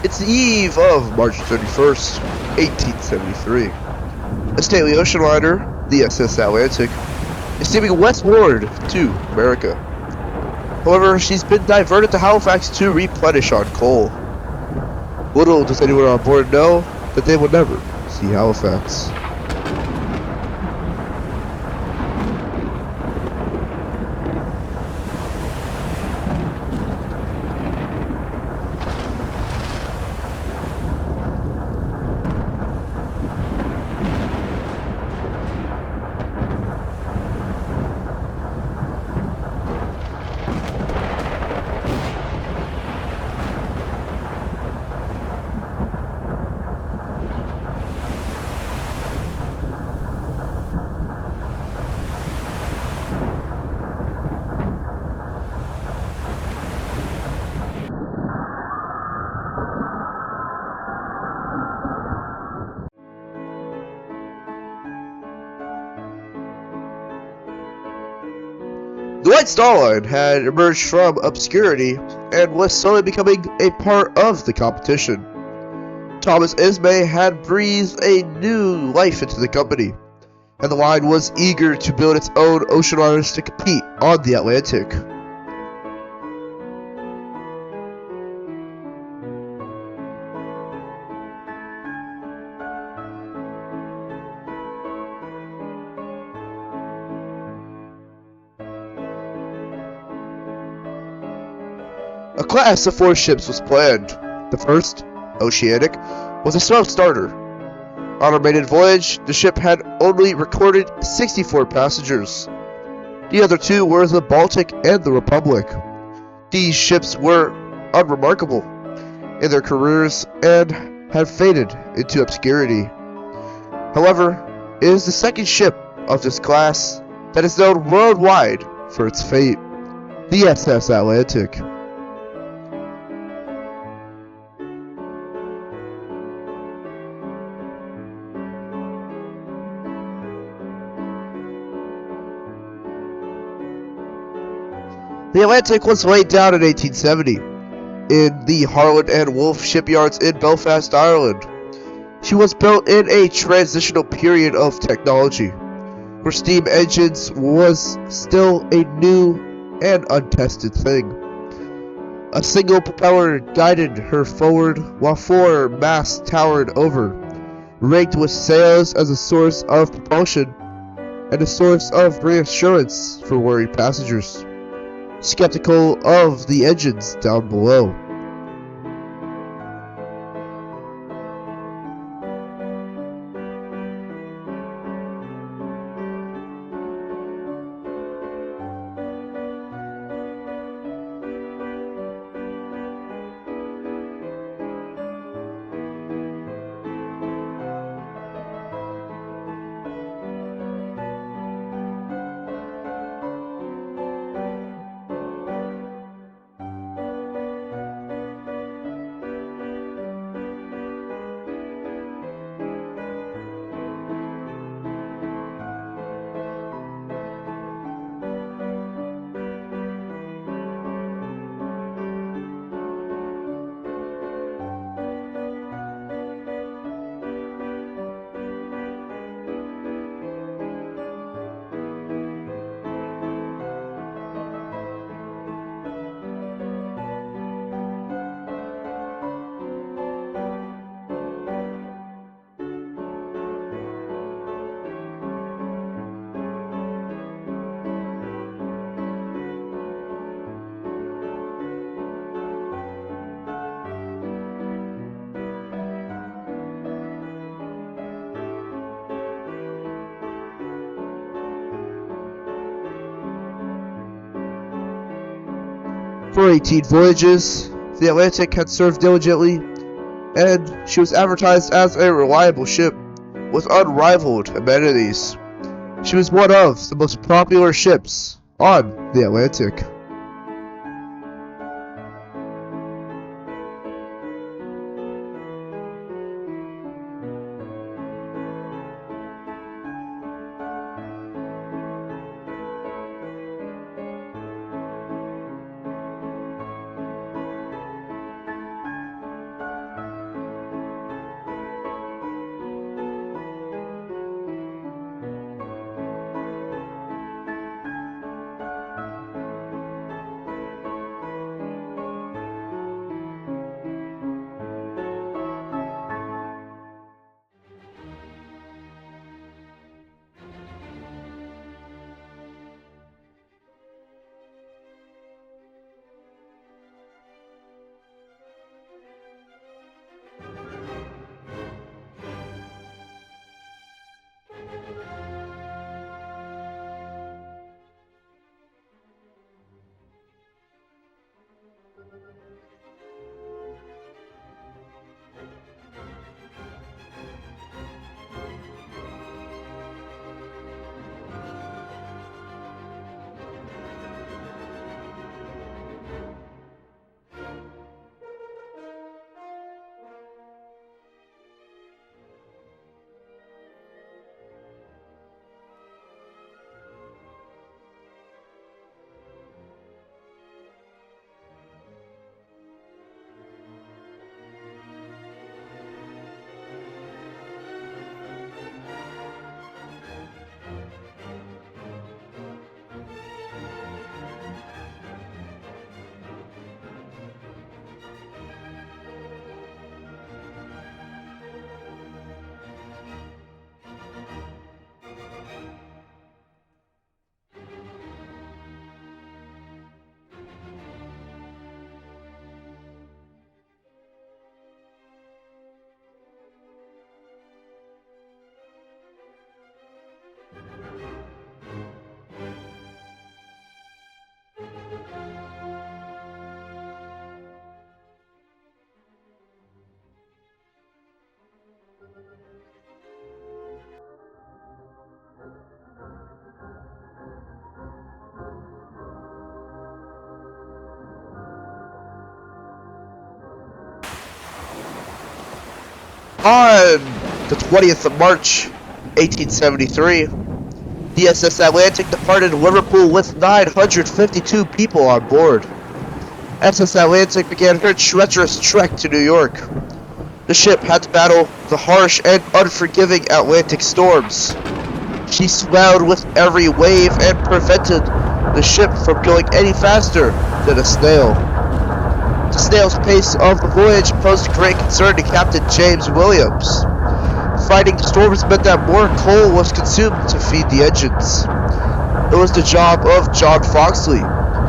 It's the eve of March 31st, 1873. A stately ocean liner, the SS Atlantic, is steaming westward to America. However, she's been diverted to Halifax to replenish on coal. Little does anyone on board know that they will never see Halifax. The White Star Line had emerged from obscurity and was slowly becoming a part of the competition. Thomas Ismay had breathed a new life into the company, and the line was eager to build its own ocean liners to compete on the Atlantic. A class of 4 ships was planned. The first, Oceanic, was a self-starter. On her maiden voyage, the ship had only recorded 64 passengers. The other 2 were the Baltic and the Republic. These ships were unremarkable in their careers and had faded into obscurity. However, it is the second ship of this class that is known worldwide for its fate, the SS Atlantic. The Atlantic was laid down in 1870 in the Harland and Wolff shipyards in Belfast, Ireland. She was built in a transitional period of technology, where steam engines was still a new and untested thing. A single propeller guided her forward while 4 masts towered over, rigged with sails as a source of propulsion and a source of reassurance for worried passengers, skeptical of the engines down below. For 18 voyages, the Atlantic had served diligently, and she was advertised as a reliable ship with unrivaled amenities. She was one of the most popular ships on the Atlantic. On the 20th of March, 1873, the SS Atlantic departed Liverpool with 952 people on board. SS Atlantic began her treacherous trek to New York. The ship had to battle the harsh and unforgiving Atlantic storms. She swelled with every wave and prevented the ship from going any faster than a snail. The snail's pace of the voyage posed great concern to Captain James Williams. Fighting the storms meant that more coal was consumed to feed the engines. It was the job of John Foxley,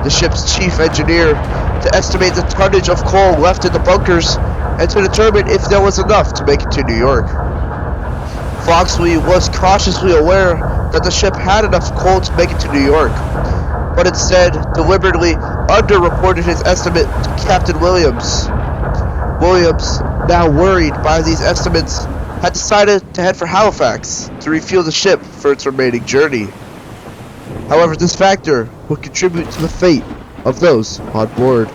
the ship's chief engineer, to estimate the tonnage of coal left in the bunkers and to determine if there was enough to make it to New York. Foxley was cautiously aware that the ship had enough coal to make it to New York, but instead deliberately underreported his estimate to Captain Williams. Williams, now worried by these estimates, had decided to head for Halifax to refuel the ship for its remaining journey. However, this factor would contribute to the fate of those on board.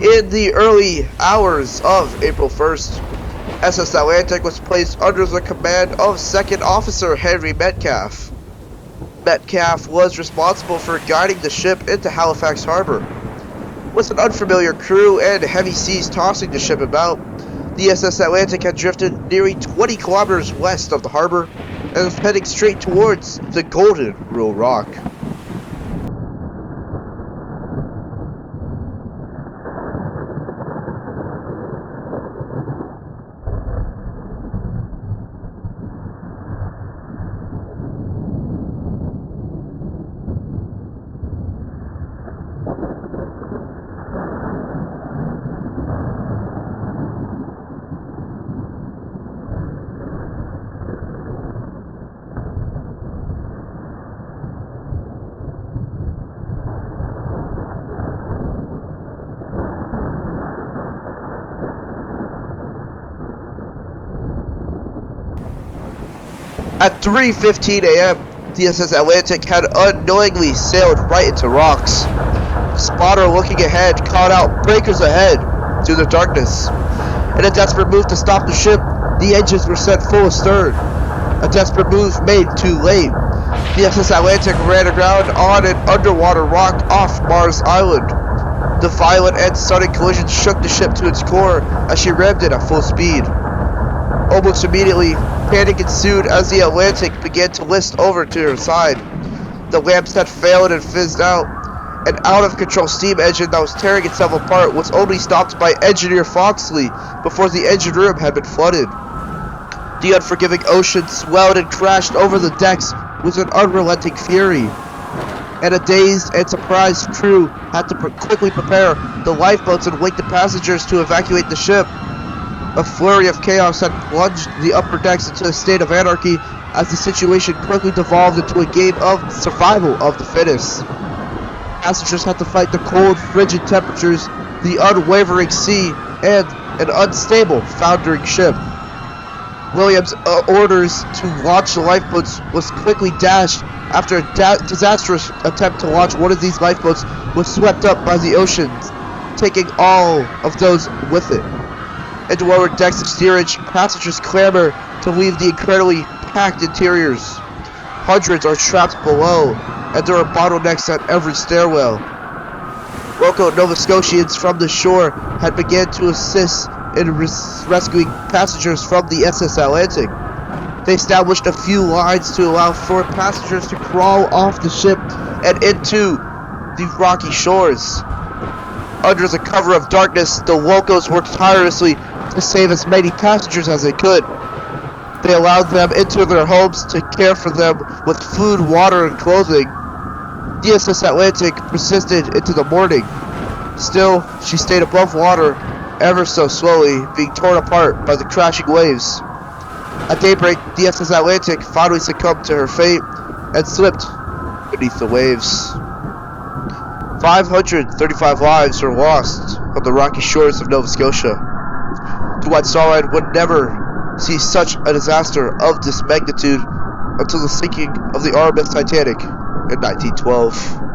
In the early hours of April 1st, SS Atlantic was placed under the command of Second Officer Henry Metcalf. Metcalf was responsible for guiding the ship into Halifax Harbor. With an unfamiliar crew and heavy seas tossing the ship about, the SS Atlantic had drifted nearly 20 kilometers west of the harbor and was heading straight towards the Golden Rule Rock. At 3:15 a.m., the SS Atlantic had unknowingly sailed right into rocks. The spotter looking ahead called out "breakers ahead" through the darkness. In a desperate move to stop the ship, the engines were set full astern. A desperate move made too late. The SS Atlantic ran aground on an underwater rock off Mars Island. The violent and sudden collision shook the ship to its core as she rammed it at full speed. Almost immediately, panic ensued as the Atlantic began to list over to her side. The lamps had failed and fizzed out. An out-of-control steam engine that was tearing itself apart was only stopped by Engineer Foxley before the engine room had been flooded. The unforgiving ocean swelled and crashed over the decks with an unrelenting fury. And a dazed and surprised crew had to quickly prepare the lifeboats and wake the passengers to evacuate the ship. A flurry of chaos had plunged the upper decks into a state of anarchy as the situation quickly devolved into a game of survival of the fittest. Passengers had to fight the cold, frigid temperatures, the unwavering sea, and an unstable, foundering ship. Williams' orders to launch the lifeboats was quickly dashed after a disastrous attempt to launch one of these lifeboats was swept up by the oceans, taking all of those with it. In the lower decks of steerage, passengers clamor to leave the incredibly packed interiors. Hundreds are trapped below, and there are bottlenecks at every stairwell. Local Nova Scotians from the shore had begun to assist in rescuing passengers from the SS Atlantic. They established a few lines to allow for passengers to crawl off the ship and into the rocky shores. Under the cover of darkness, the locals worked tirelessly to save as many passengers as they could. They allowed them into their homes to care for them with food, water, and clothing. The SS Atlantic persisted into the morning. Still, she stayed above water, ever so slowly, being torn apart by the crashing waves. At daybreak, the SS Atlantic finally succumbed to her fate and slipped beneath the waves. 535 lives were lost on the rocky shores of Nova Scotia. The White Star Line would never see such a disaster of this magnitude until the sinking of the RMS Titanic in 1912.